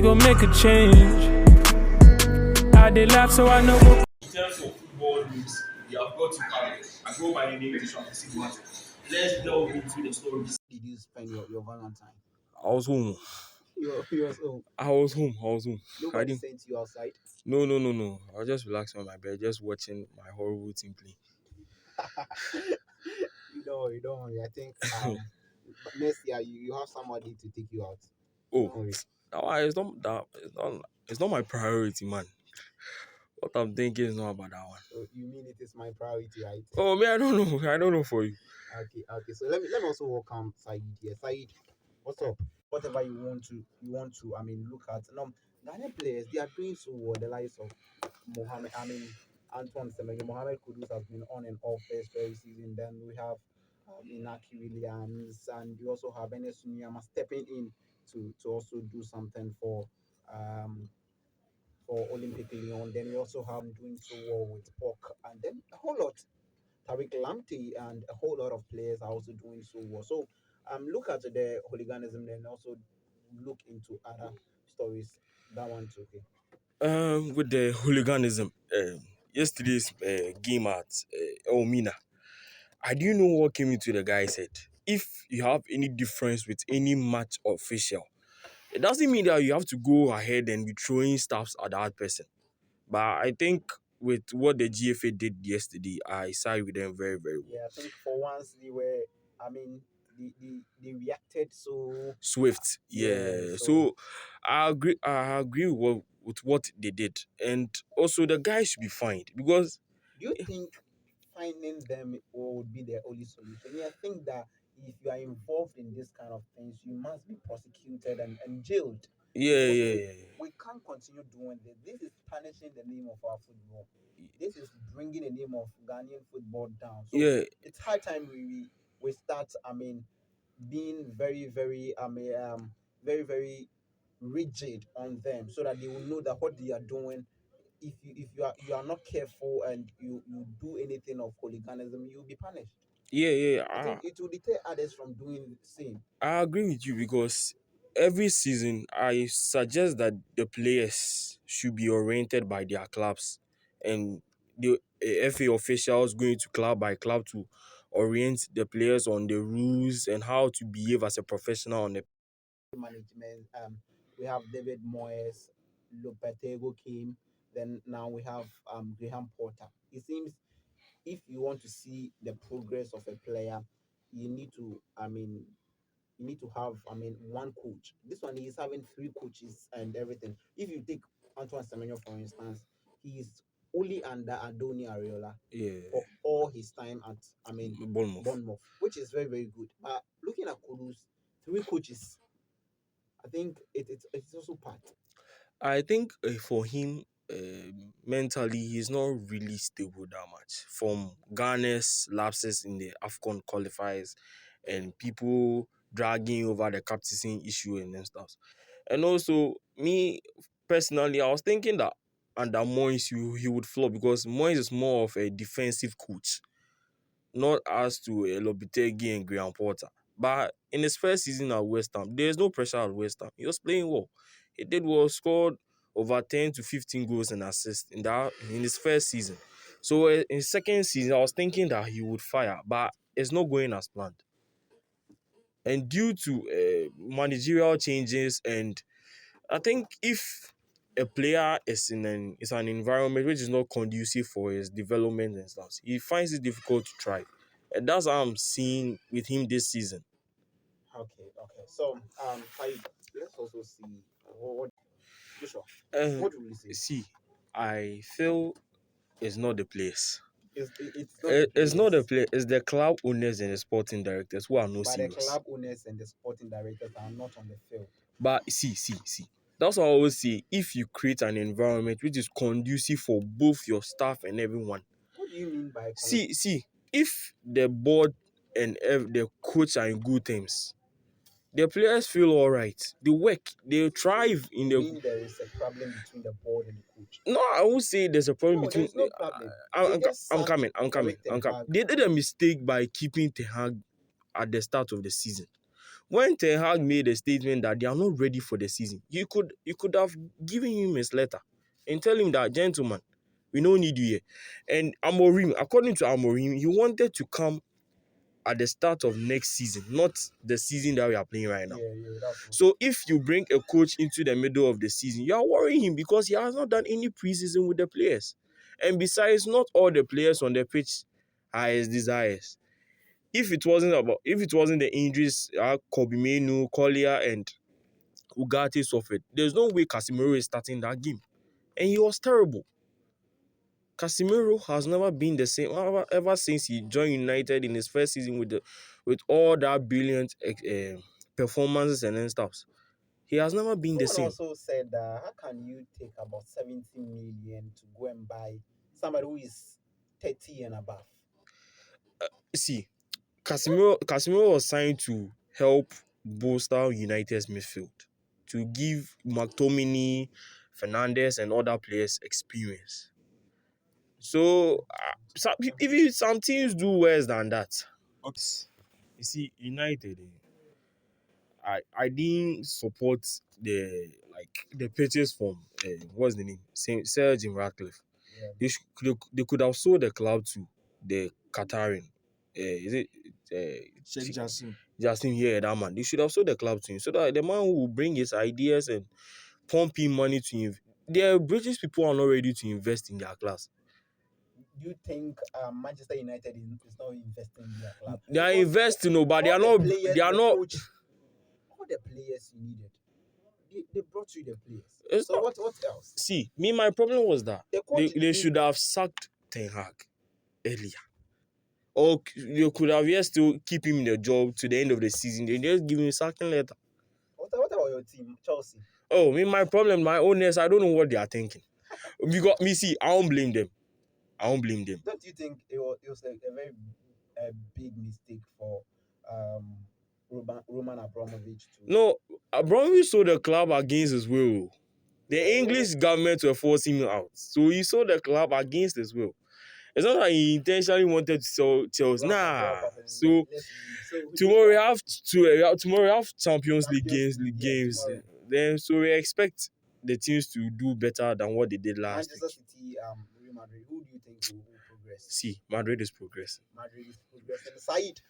go make a change. I did laugh, so I know. In terms of football news, we have got to I go by the name of Sean. Let's delve into the stories. Did you spend your Valentine? I was home. You was home. I was home. I Nobody didn't. sent you outside. No. I was just relaxing on my bed, just watching my horrible team play. You don't worry. I think next year you have somebody to take you out. Oh, Don't worry. it's not my priority, man. What I'm thinking is not about that one. So you mean it is my priority, right? Oh, me, I don't know. I don't know for you. Okay. So let me also welcome Said here. Said, what's up? Whatever you want to. I mean, look at Ghanaian players. They are doing so well. The likes of Mohammed. I mean, Antoine Semenyo, Mohamed Kudus has been on and off this very season. Then we have Inaki Williams, and we also have Enes Sunyama stepping in to also do something um for Olympic Lyon. Then we also have doing so well with Pork, and then a whole lot. Tariq Lamptey and a whole lot of players are also doing so well. So look at the hooliganism and also look into other stories. That one's okay. With the hooliganism, yesterday's game at Elmina, I didn't know what came into the guy's head. If you have any difference with any match official, it doesn't mean that you have to go ahead and be throwing stuffs at that person. But I think with what the GFA did yesterday, I side with them very, very well. Yeah, I think for once they were. I mean, they reacted so Swift, yeah. So I agree with what they did, and also the guy should be fined because do you think finding them would be the only solution? Yeah, I think that if you are involved in this kind of things, you must be prosecuted and jailed. yeah, Because yeah, we, yeah, we can't continue doing this. This is tarnishing the name of our football. This is bringing the name of Ghanaian football down. So yeah, it's high time we start. I mean, being very very rigid on them so that they will know that what they are doing, if you are not careful and you do anything of hooliganism, you'll be punished. yeah. I think it will deter others from doing the same. I agree with you because every season I suggest that the players should be oriented by their clubs, and the FA officials going to club by club to orient the players on the rules and how to behave as a professional on the. Management, we have David Moyes, Lopetego came, then now we have Graham Potter. It seems if you want to see the progress of a player, you need to have one coach. This one is having three coaches and everything. If you take Antoine Semenyo for instance, he is only under Adoni Areola Yeah, for all his time at Bournemouth. which is very very good. But looking at Kudus, three coaches, I think it's also part. I think for him, mentally, he's not really stable that much. From Ghana's lapses in the AFCON qualifiers and people dragging over the captaincy issue and then stuff. And also, me personally, I was thinking that under Moyes, he would flop because Moyes is more of a defensive coach, not as to Lobitegi and Graham Potter. But in his first season at West Ham, there's no pressure at West Ham. He was playing well. He did well, scored over 10 to 15 goals and assists in his first season. So in his second season, I was thinking that he would fire, but it's not going as planned. And due to managerial changes, and I think if a player is an environment which is not conducive for his development and stuff, he finds it difficult to thrive. And that's how I'm seeing with him this season. Okay. So Said, let's also see what Joshua. Uh, What will you say? See, I feel it's not the players. It's not the It's not the players, player. It's the club owners and the sporting directors who are not but the serious. club owners and the sporting directors are not on the field. But see. That's why I always say if you create an environment which is conducive for both your staff and everyone. What do you mean by See, if the board and the coach are in good terms, the players feel all right. They work, they thrive in You the. mean there is a problem between the board and the coach? No, I won't say there's a problem No, between. there's no problem. I, They I'm, just I'm sacked coming. Eric Ten Hag. They did a mistake by keeping Ten Hag at the start of the season. When Ten Hag made a statement that they are not ready for the season, you could have given him his letter and tell him that, gentleman, we don't need you here. And Amorim, according to Amorim, he wanted to come at the start of next season, not the season that we are playing right now. Yeah, that's true. So if you bring a coach into the middle of the season, you are worrying him because he has not done any preseason with the players. And besides, not all the players on the pitch are his desires. If it wasn't the injuries, Kobe Menu, Collier, and Ugarte suffered, there's no way Casemiro is starting that game. And he was terrible. Casemiro has never been the same ever since he joined United in his first season with all that brilliant performances and stuff. He has never been the Someone same. also said that how can you take about 70 million to go and buy somebody who is 30 and above? See, Casemiro was signed to help bolster United's midfield, to give McTominay, Fernandes, and other players experience. So, even some teams do worse than that. You see, United, I didn't support the purchase from what's the name, Sir Jim Ratcliffe. Yeah. They could have sold the club to the Qatarian. Is it Sheikh Jassim. Justin here, that man? They should have sold the club to him so that the man who will bring his ideas and pump in money to him. The British people are not ready to invest in their class. Do you think Manchester United is not investing in their club? They are Because investing, but they are all not. the players, They are the not. coach, all the players you needed, they brought you the players. It's So not- what else? See, my problem was that The coach they is should have sacked Ten Hag earlier. Or you could have yet still keep him in the job to the end of the season. They just give him a sacking letter. What about your team, Chelsea? Oh, my problem, my owners, I don't know what they are thinking. Because see, I don't blame them. Don't you think it was a very big mistake for Roman Abramovich to? No, Abramovich sold the club against his will. The English government were forcing him out. So he sold the club against his will. It's not that he intentionally wanted to sell Chelsea. Nah. So tomorrow we have Champions League games. Tomorrow. Then so we expect the teams to do better than what they did last Manchester week. City, Real Madrid. Who do you think will progress? See, Madrid is progressing. Madrid is progressing. Said.